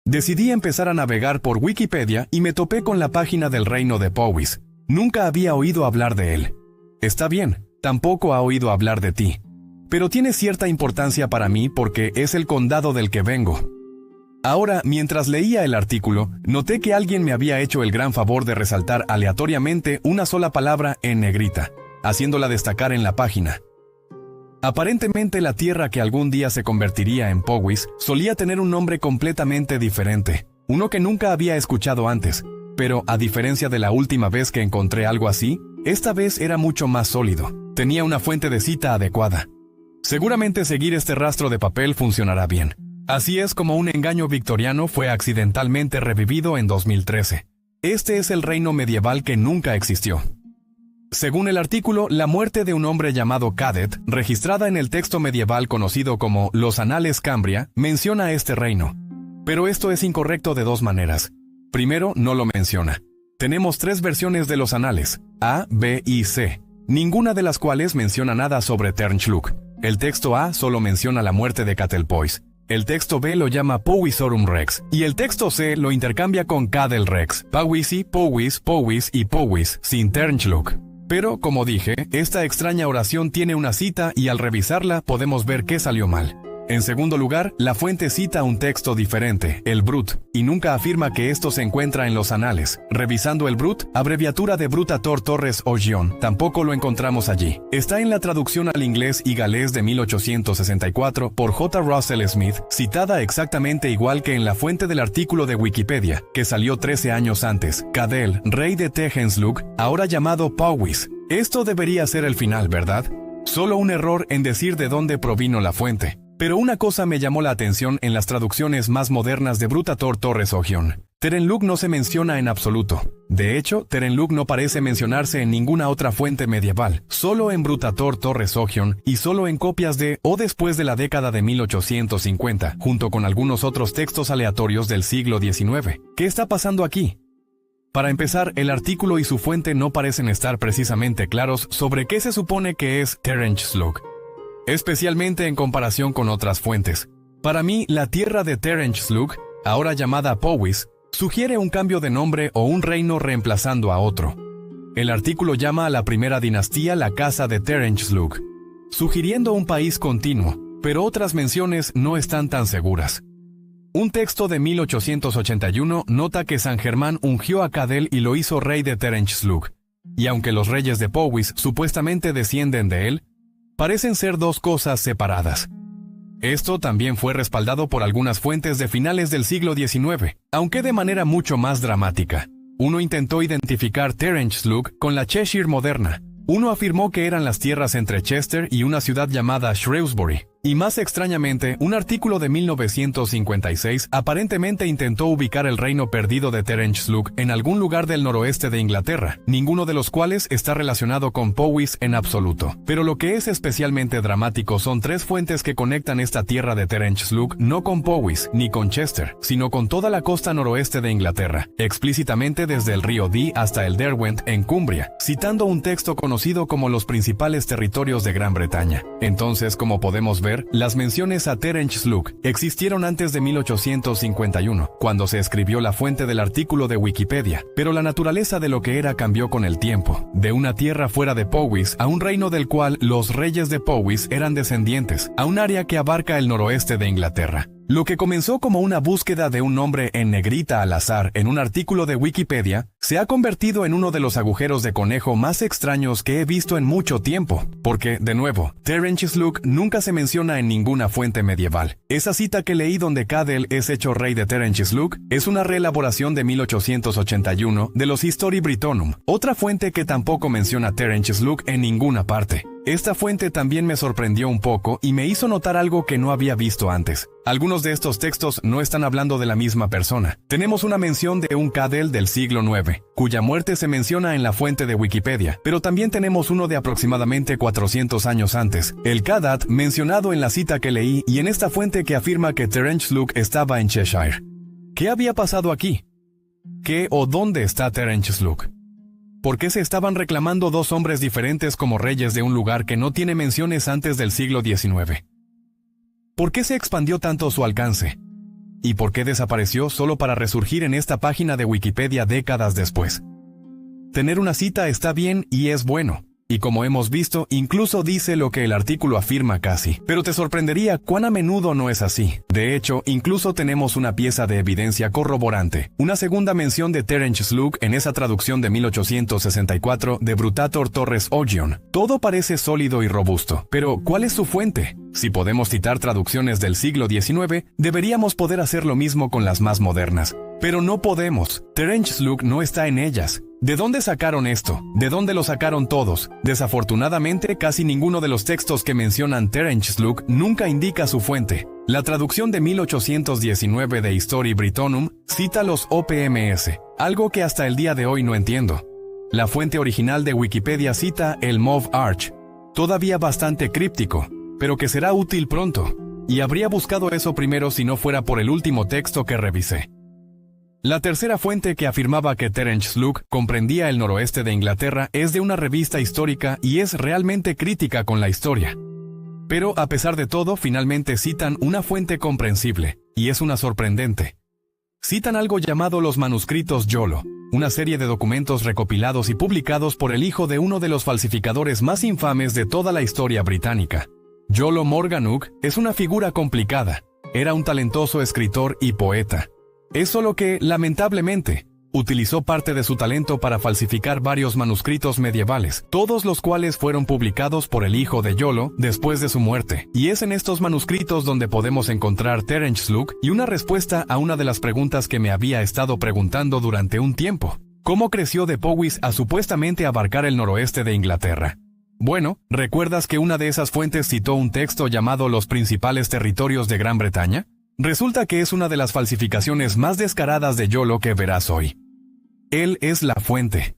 Decidí empezar a navegar por Wikipedia y me topé con la página del reino de Powys. Nunca había oído hablar de él. Está bien, tampoco ha oído hablar de ti. Pero tiene cierta importancia para mí porque es el condado del que vengo. Ahora, mientras leía el artículo, noté que alguien me había hecho el gran favor de resaltar aleatoriamente una sola palabra en negrita, haciéndola destacar en la página. Aparentemente la tierra que algún día se convertiría en Powys solía tener un nombre completamente diferente, uno que nunca había escuchado antes, pero a diferencia de la última vez que encontré algo así, esta vez era mucho más sólido, tenía una fuente de cita adecuada. Seguramente seguir este rastro de papel funcionará bien. Así es como un engaño victoriano fue accidentalmente revivido en 2013. Este es el reino medieval que nunca existió. Según el artículo, la muerte de un hombre llamado Cadet, registrada en el texto medieval conocido como Los Anales Cambria, menciona este reino. Pero esto es incorrecto de dos maneras. Primero, no lo menciona. Tenemos tres versiones de los anales, A, B y C, ninguna de las cuales menciona nada sobre Ternsluk. El texto A solo menciona la muerte de Catelpois. El texto B lo llama Powisorum Rex, y el texto C lo intercambia con Cadel Rex, Powisi, Powys, Powys y Powys, sin Ternsluk. Pero, como dije, esta extraña oración tiene una cita y al revisarla podemos ver qué salió mal. En segundo lugar, la fuente cita un texto diferente, el Brut, y nunca afirma que esto se encuentra en los anales. Revisando el Brut, abreviatura de Brutator Torres Ogion, tampoco lo encontramos allí. Está en la traducción al inglés y galés de 1864 por J. Russell Smith, citada exactamente igual que en la fuente del artículo de Wikipedia, que salió 13 años antes. Cadel, rey de Thenslug, ahora llamado Powys. Esto debería ser el final, ¿verdad? Solo un error en decir de dónde provino la fuente. Pero una cosa me llamó la atención en las traducciones más modernas de Brutator Torres Ogion. Terenlug no se menciona en absoluto. De hecho, Terenlug no parece mencionarse en ninguna otra fuente medieval, solo en Brutator Torres Ogion y solo en copias de o después de la década de 1850, junto con algunos otros textos aleatorios del siglo XIX. ¿Qué está pasando aquí? Para empezar, el artículo y su fuente no parecen estar precisamente claros sobre qué se supone que es Ternslug, especialmente en comparación con otras fuentes. Para mí, la tierra de Ternslug, ahora llamada Powys, sugiere un cambio de nombre o un reino reemplazando a otro. El artículo llama a la primera dinastía la casa de Ternslug, sugiriendo un país continuo, pero otras menciones no están tan seguras. Un texto de 1881 nota que San Germán ungió a Cadel y lo hizo rey de Ternslug, y aunque los reyes de Powys supuestamente descienden de él, parecen ser dos cosas separadas. Esto también fue respaldado por algunas fuentes de finales del siglo XIX, aunque de manera mucho más dramática. Uno intentó identificar Ternslug con la Cheshire moderna. Uno afirmó que eran las tierras entre Chester y una ciudad llamada Shrewsbury. Y más extrañamente, un artículo de 1956 aparentemente intentó ubicar el reino perdido de Ternslug en algún lugar del noroeste de Inglaterra, ninguno de los cuales está relacionado con Powys en absoluto. Pero lo que es especialmente dramático son tres fuentes que conectan esta tierra de Ternslug no con Powys ni con Chester, sino con toda la costa noroeste de Inglaterra, explícitamente desde el río Dee hasta el Derwent en Cumbria, citando un texto conocido como los principales territorios de Gran Bretaña. Entonces, como podemos ver, las menciones a Ternslug existieron antes de 1851, cuando se escribió la fuente del artículo de Wikipedia, pero la naturaleza de lo que era cambió con el tiempo, de una tierra fuera de Powys a un reino del cual los reyes de Powys eran descendientes, a un área que abarca el noroeste de Inglaterra. Lo que comenzó como una búsqueda de un nombre en negrita al azar en un artículo de Wikipedia, se ha convertido en uno de los agujeros de conejo más extraños que he visto en mucho tiempo, porque, de nuevo, Ternslug nunca se menciona en ninguna fuente medieval. Esa cita que leí donde Cadel es hecho rey de Ternslug es una reelaboración de 1881 de los Histori Britonum, otra fuente que tampoco menciona Ternslug en ninguna parte. Esta fuente también me sorprendió un poco y me hizo notar algo que no había visto antes. Algunos de estos textos no están hablando de la misma persona. Tenemos una mención de un Cadel del siglo IX, cuya muerte se menciona en la fuente de Wikipedia, pero también tenemos uno de aproximadamente 400 años antes, el Cadat mencionado en la cita que leí y en esta fuente que afirma que Ternslug estaba en Cheshire. ¿Qué había pasado aquí? ¿Qué o dónde está Ternslug? ¿Por qué se estaban reclamando dos hombres diferentes como reyes de un lugar que no tiene menciones antes del siglo XIX? ¿Por qué se expandió tanto su alcance? y por qué desapareció solo para resurgir en esta página de Wikipedia décadas después. Tener una cita está bien y es bueno. Y como hemos visto, incluso dice lo que el artículo afirma casi. Pero te sorprendería cuán a menudo no es así. De hecho, incluso tenemos una pieza de evidencia corroborante. Una segunda mención de Terence Slug en esa traducción de 1864 de Brutator Torres Oggion. Todo parece sólido y robusto. Pero, ¿cuál es su fuente? Si podemos citar traducciones del siglo XIX, deberíamos poder hacer lo mismo con las más modernas. Pero no podemos. Terence Slug no está en ellas. ¿De dónde sacaron esto? ¿De dónde lo sacaron todos? Desafortunadamente, casi ninguno de los textos que mencionan Terence Slug nunca indica su fuente. La traducción de 1819 de Histori Britonum cita los OPMS, algo que hasta el día de hoy no entiendo. La fuente original de Wikipedia cita el Mauve Arch, todavía bastante críptico, pero que será útil pronto. Y habría buscado eso primero si no fuera por el último texto que revisé. La tercera fuente que afirmaba que Terence Slug comprendía el noroeste de Inglaterra es de una revista histórica y es realmente crítica con la historia. Pero a pesar de todo, finalmente citan una fuente comprensible, y es una sorprendente. Citan algo llamado los manuscritos Yolo, una serie de documentos recopilados y publicados por el hijo de uno de los falsificadores más infames de toda la historia británica. Yolo Morganwg es una figura complicada. Era un talentoso escritor y poeta. Es solo que, lamentablemente, utilizó parte de su talento para falsificar varios manuscritos medievales, todos los cuales fueron publicados por el hijo de Yolo después de su muerte. Y es en estos manuscritos donde podemos encontrar Terence Slug y una respuesta a una de las preguntas que me había estado preguntando durante un tiempo. ¿Cómo creció de Powys a supuestamente abarcar el noroeste de Inglaterra? Bueno, ¿recuerdas que una de esas fuentes citó un texto llamado Los principales territorios de Gran Bretaña? Resulta que es una de las falsificaciones más descaradas de Yolo que verás hoy. Él es la fuente.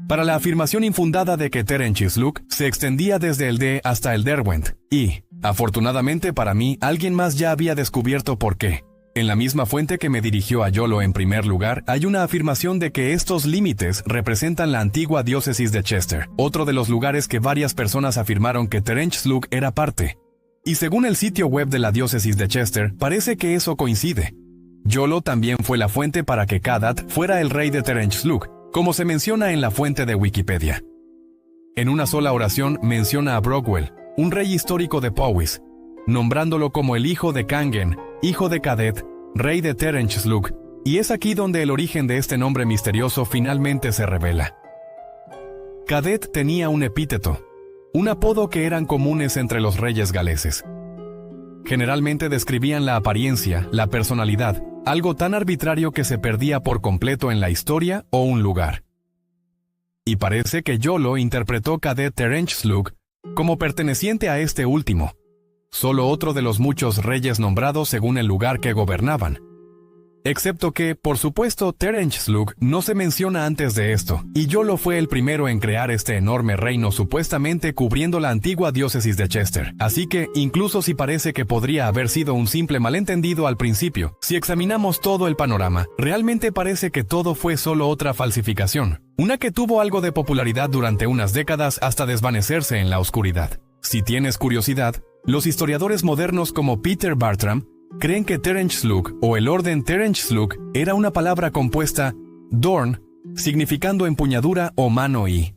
Para la afirmación infundada de que Terence Slug se extendía desde el D hasta el Derwent, y, afortunadamente para mí, alguien más ya había descubierto por qué. En la misma fuente que me dirigió a Yolo en primer lugar, hay una afirmación de que estos límites representan la antigua diócesis de Chester, otro de los lugares que varias personas afirmaron que Terence Slug era parte. Y según el sitio web de la diócesis de Chester, parece que eso coincide. Yolo también fue la fuente para que Cadat fuera el rey de Terence Slug, como se menciona en la fuente de Wikipedia. En una sola oración menciona a Brockwell, un rey histórico de Powys, nombrándolo como el hijo de Cangen, hijo de Cadet, rey de Terence Slug, y es aquí donde el origen de este nombre misterioso finalmente se revela. Cadet tenía un epíteto, un apodo que eran comunes entre los reyes galeses. Generalmente describían la apariencia, la personalidad, algo tan arbitrario que se perdía por completo en la historia o un lugar. Y parece que Yolo interpretó Cadet Terence Slug como perteneciente a este último, solo otro de los muchos reyes nombrados según el lugar que gobernaban. Excepto que, por supuesto, Terence Slug no se menciona antes de esto, y Yolo fue el primero en crear este enorme reino supuestamente cubriendo la antigua diócesis de Chester. Así que, incluso si parece que podría haber sido un simple malentendido al principio, si examinamos todo el panorama, realmente parece que todo fue solo otra falsificación, una que tuvo algo de popularidad durante unas décadas hasta desvanecerse en la oscuridad. Si tienes curiosidad, los historiadores modernos como Peter Bartram creen que Terence Slug o el orden Terence Slug era una palabra compuesta Dorn, significando empuñadura o mano y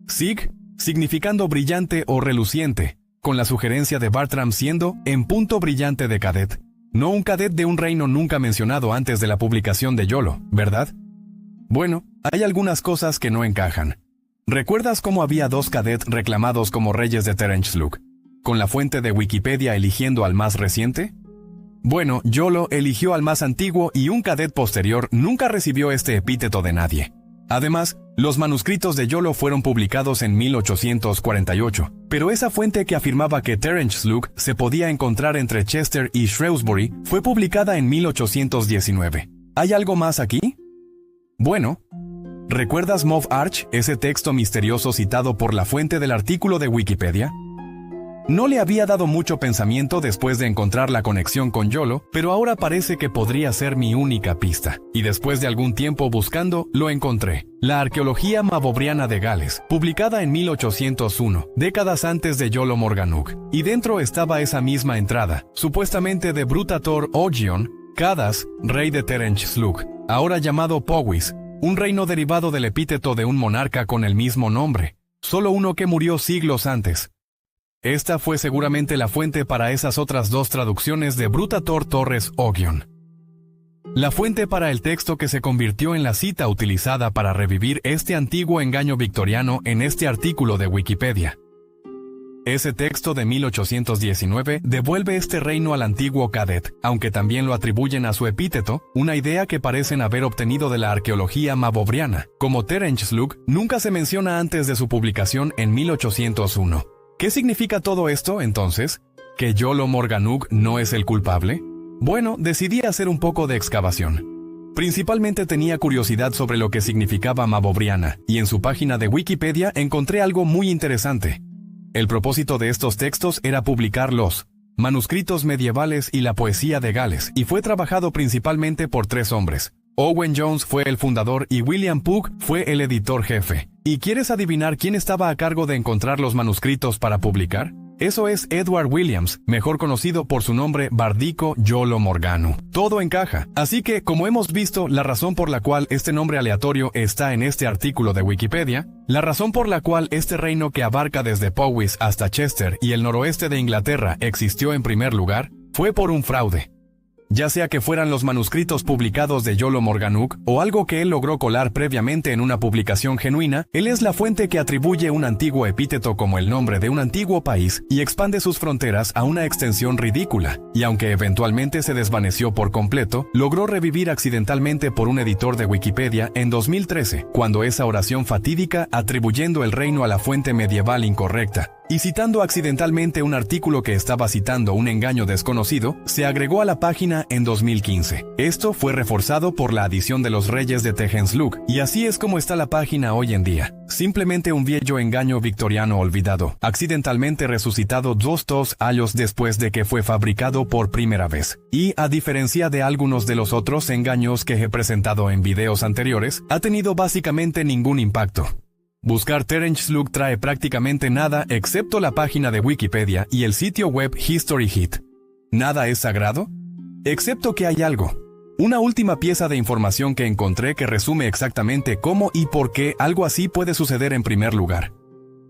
Sig, significando brillante o reluciente, con la sugerencia de Bartram siendo en punto brillante de Cadet. No un cadet de un reino nunca mencionado antes de la publicación de Yolo, ¿verdad? Bueno, hay algunas cosas que no encajan. ¿Recuerdas cómo había dos Cadet reclamados como reyes de Terence Slug, con la fuente de Wikipedia eligiendo al más reciente? Bueno, Yolo eligió al más antiguo y un Cadet posterior nunca recibió este epíteto de nadie. Además, los manuscritos de Yolo fueron publicados en 1848, pero esa fuente que afirmaba que Terence Slug se podía encontrar entre Chester y Shrewsbury fue publicada en 1819. ¿Hay algo más aquí? Bueno, ¿recuerdas Mauve Arch, ese texto misterioso citado por la fuente del artículo de Wikipedia? No le había dado mucho pensamiento después de encontrar la conexión con Yolo, pero ahora parece que podría ser mi única pista. Y después de algún tiempo buscando, lo encontré. La arqueología mabobriana de Gales, publicada en 1801, décadas antes de Yolo Morganwg. Y dentro estaba esa misma entrada, supuestamente de Brutator Ogion, Cadas, rey de Terence-Slug, ahora llamado Powys, un reino derivado del epíteto de un monarca con el mismo nombre, solo uno que murió siglos antes. Esta fue seguramente la fuente para esas otras dos traducciones de Brutator Torres Ogion. La fuente para el texto que se convirtió en la cita utilizada para revivir este antiguo engaño victoriano en este artículo de Wikipedia. Ese texto de 1819 devuelve este reino al antiguo Cadet, aunque también lo atribuyen a su epíteto, una idea que parecen haber obtenido de la arqueología mabobriana. Como Terence-Slug nunca se menciona antes de su publicación en 1801. ¿Qué significa todo esto, entonces? ¿Que Yolo Morganwg no es el culpable? Bueno, decidí hacer un poco de excavación. Principalmente tenía curiosidad sobre lo que significaba mabobriana, y en su página de Wikipedia encontré algo muy interesante. El propósito de estos textos era publicar los manuscritos medievales y la poesía de Gales, y fue trabajado principalmente por 3 hombres. Owen Jones fue el fundador y William Pugh fue el editor jefe. ¿Y quieres adivinar quién estaba a cargo de encontrar los manuscritos para publicar? Eso es Edward Williams, mejor conocido por su nombre bárdico Yolo Morganwg. Todo encaja. Así que, como hemos visto, la razón por la cual este nombre aleatorio está en este artículo de Wikipedia, la razón por la cual este reino que abarca desde Powys hasta Chester y el noroeste de Inglaterra existió en primer lugar, fue por un fraude. Ya sea que fueran los manuscritos publicados de Yolo Morganwg o algo que él logró colar previamente en una publicación genuina, él es la fuente que atribuye un antiguo epíteto como el nombre de un antiguo país y expande sus fronteras a una extensión ridícula, y aunque eventualmente se desvaneció por completo, logró revivir accidentalmente por un editor de Wikipedia en 2013, cuando esa oración fatídica atribuyendo el reino a la fuente medieval incorrecta, y citando accidentalmente un artículo que estaba citando un engaño desconocido, se agregó a la página en 2015. Esto fue reforzado por la adición de los reyes de Terence-Slug, y así es como está la página hoy en día. Simplemente un viejo engaño victoriano olvidado, accidentalmente resucitado 200 años después de que fue fabricado por primera vez. Y, a diferencia de algunos de los otros engaños que he presentado en videos anteriores, ha tenido básicamente ningún impacto. Buscar Terence-Slug trae prácticamente nada excepto la página de Wikipedia y el sitio web History Hit. ¿Nada es sagrado? Excepto que hay algo. Una última pieza de información que encontré que resume exactamente cómo y por qué algo así puede suceder en primer lugar.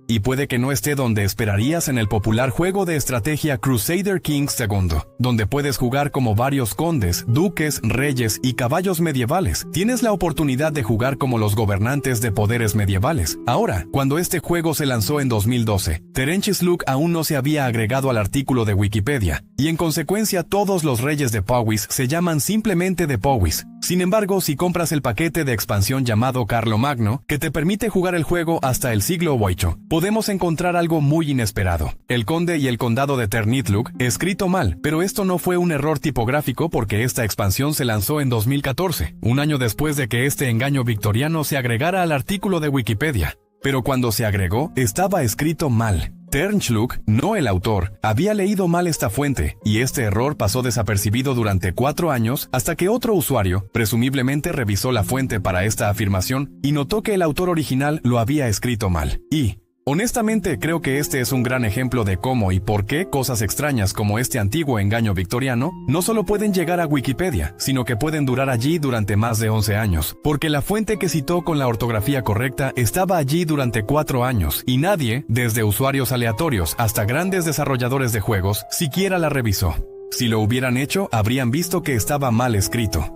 Y puede que no esté donde esperarías en el popular juego de estrategia Crusader Kings II, donde puedes jugar como varios condes, duques, reyes y caballos medievales. Tienes la oportunidad de jugar como los gobernantes de poderes medievales. Ahora, cuando este juego se lanzó en 2012, Terence-Slug aún no se había agregado al artículo de Wikipedia, y en consecuencia todos los reyes de Powys se llaman simplemente de Powys. Sin embargo, si compras el paquete de expansión llamado Carlomagno, que te permite jugar el juego hasta el siglo VIII, podemos encontrar algo muy inesperado. El conde y el condado de Ternithluc, escrito mal, pero esto no fue un error tipográfico porque esta expansión se lanzó en 2014, un año después de que este engaño victoriano se agregara al artículo de Wikipedia. Pero cuando se agregó, estaba escrito mal. Terence-Slug, no el autor, había leído mal esta fuente, y este error pasó desapercibido durante 4 años hasta que otro usuario, presumiblemente revisó la fuente para esta afirmación y notó que el autor original lo había escrito mal. Y, honestamente, creo que este es un gran ejemplo de cómo y por qué cosas extrañas como este antiguo engaño victoriano no solo pueden llegar a Wikipedia, sino que pueden durar allí durante más de 11 años, porque la fuente que citó con la ortografía correcta estaba allí durante 4 años, y nadie, desde usuarios aleatorios hasta grandes desarrolladores de juegos, siquiera la revisó. Si lo hubieran hecho, habrían visto que estaba mal escrito.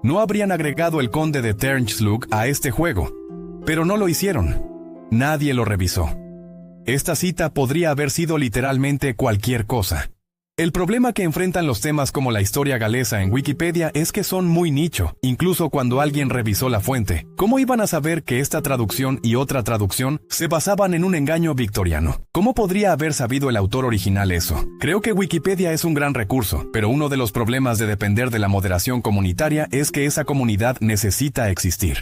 No habrían agregado el conde de Terence-Slug a este juego, pero no lo hicieron. Nadie lo revisó. Esta cita podría haber sido literalmente cualquier cosa. El problema que enfrentan los temas como la historia galesa en Wikipedia es que son muy nicho, incluso cuando alguien revisó la fuente. ¿Cómo iban a saber que esta traducción y otra traducción se basaban en un engaño victoriano? ¿Cómo podría haber sabido el autor original eso? Creo que Wikipedia es un gran recurso, pero uno de los problemas de depender de la moderación comunitaria es que esa comunidad necesita existir.